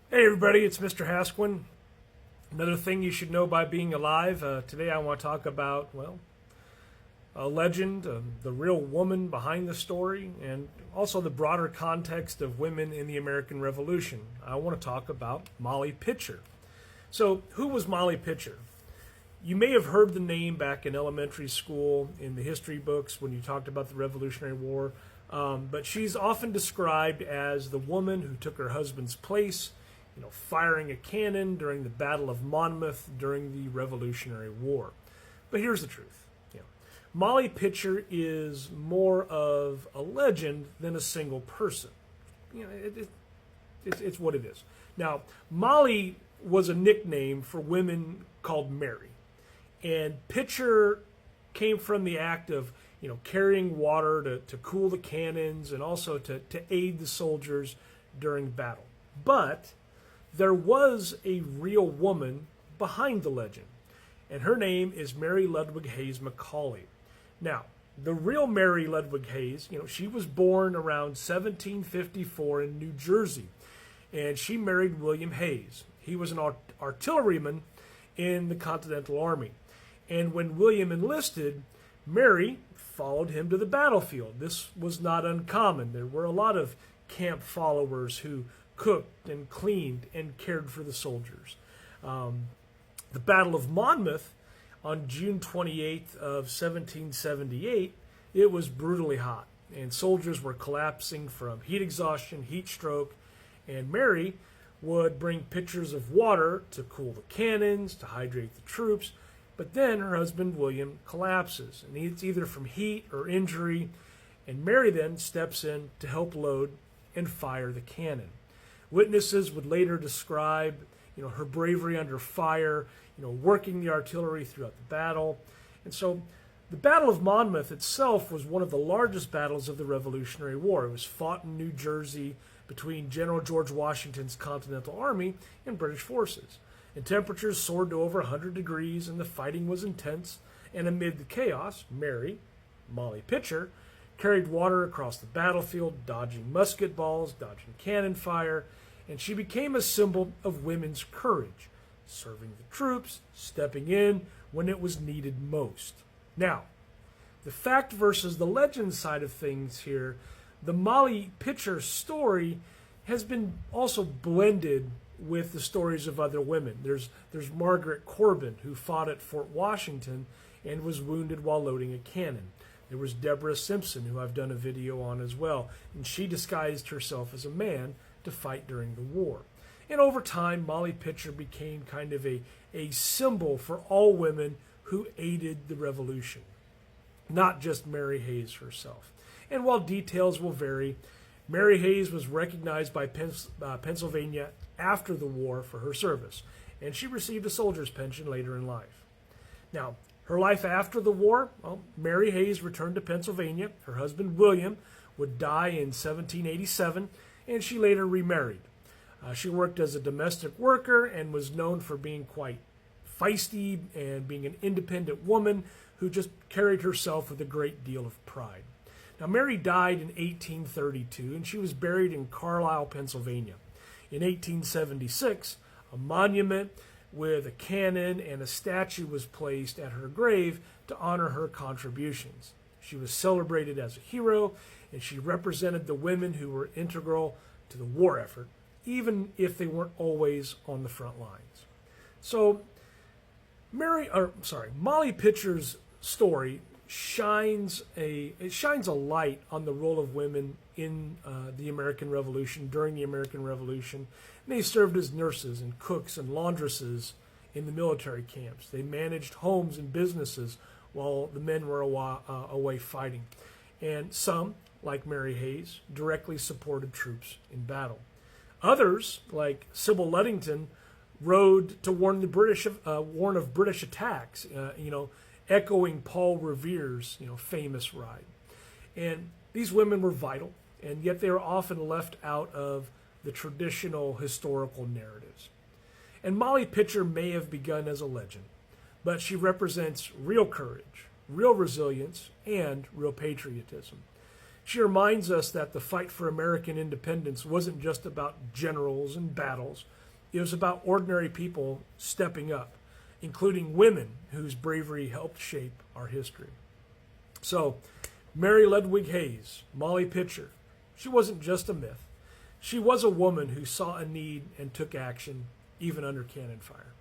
Hey everybody, it's Mr. Hasquin. Another thing you should know by being alive. Today I want to talk about, a legend, the real woman behind the story, and also the broader context of women in the American Revolution. I want to talk about Molly Pitcher. So, who was Molly Pitcher? You may have heard the name back in elementary school in the history books when you talked about the Revolutionary War, but she's often described as the woman who took her husband's place, firing a cannon during the Battle of Monmouth during the Revolutionary War. But here's the truth. Molly Pitcher is more of a legend than a single person. It's what it is. Now, Molly was a nickname for women called Mary. And Pitcher came from the act of, carrying water to cool the cannons and also to aid the soldiers during battle. But there was a real woman behind the legend, and her name is Mary Ludwig Hayes Macaulay. Now, the real Mary Ludwig Hayes, she was born around 1754 in New Jersey, and she married William Hayes. He was an artilleryman in the Continental Army. And when William enlisted, Mary followed him to the battlefield. This was not uncommon. There were a lot of camp followers who cooked and cleaned and cared for the soldiers. The Battle of Monmouth on June 28th of 1778, it was brutally hot, and soldiers were collapsing from heat exhaustion, heat stroke, and Mary would bring pitchers of water to cool the cannons, to hydrate the troops, but then her husband William collapses, and it's either from heat or injury, and Mary then steps in to help load and fire the cannon. Witnesses would later describe, her bravery under fire, working the artillery throughout the battle. And so the Battle of Monmouth itself was one of the largest battles of the Revolutionary War. It was fought in New Jersey between General George Washington's Continental Army and British forces. And temperatures soared to over 100 degrees, and the fighting was intense. And amid the chaos, Mary, Molly Pitcher, carried water across the battlefield, dodging musket balls, dodging cannon fire, and she became a symbol of women's courage, serving the troops, stepping in when it was needed most. Now, the fact versus the legend side of things here, the Molly Pitcher story has been also blended with the stories of other women. There's Margaret Corbin, who fought at Fort Washington and was wounded while loading a cannon. There was Deborah Simpson, who I've done a video on as well, and she disguised herself as a man to fight during the war. And over time, Molly Pitcher became kind of a symbol for all women who aided the revolution, not just Mary Hayes herself. And while details will vary, Mary Hayes was recognized by Pennsylvania after the war for her service, and she received a soldier's pension later in life. Now, her life after the war, Mary Hayes returned to Pennsylvania. Her husband, William, would die in 1787, and she later remarried. She worked as a domestic worker and was known for being quite feisty and being an independent woman who just carried herself with a great deal of pride. Now, Mary died in 1832, and she was buried in Carlisle, Pennsylvania. In 1876, a monument with a cannon and a statue was placed at her grave to honor her contributions. She was celebrated as a hero, and she represented the women who were integral to the war effort, even if they weren't always on the front lines. So, Molly Pitcher's story shines a light on the role of women in the American Revolution, during the American Revolution. And they served as nurses and cooks and laundresses in the military camps. They managed homes and businesses while the men were away fighting. And some, like Mary Hayes, directly supported troops in battle. Others, like Sybil Ludington, rode to warn of British attacks, echoing Paul Revere's famous ride. And these women were vital, and yet they were often left out of the traditional historical narratives. And Molly Pitcher may have begun as a legend, but she represents real courage, real resilience, and real patriotism. She reminds us that the fight for American independence wasn't just about generals and battles. It was about ordinary people stepping up, including women whose bravery helped shape our history. So, Mary Ludwig Hayes, Molly Pitcher, she wasn't just a myth. She was a woman who saw a need and took action, even under cannon fire.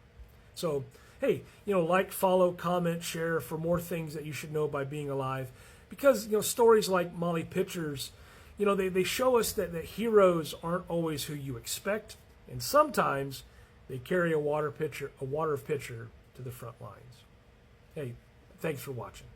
So, hey, like, follow, comment, share for more things that you should know by being alive. Because, stories like Molly Pitcher's, they show us that heroes aren't always who you expect. And sometimes they carry a water of pitcher to the front lines. Hey, thanks for watching.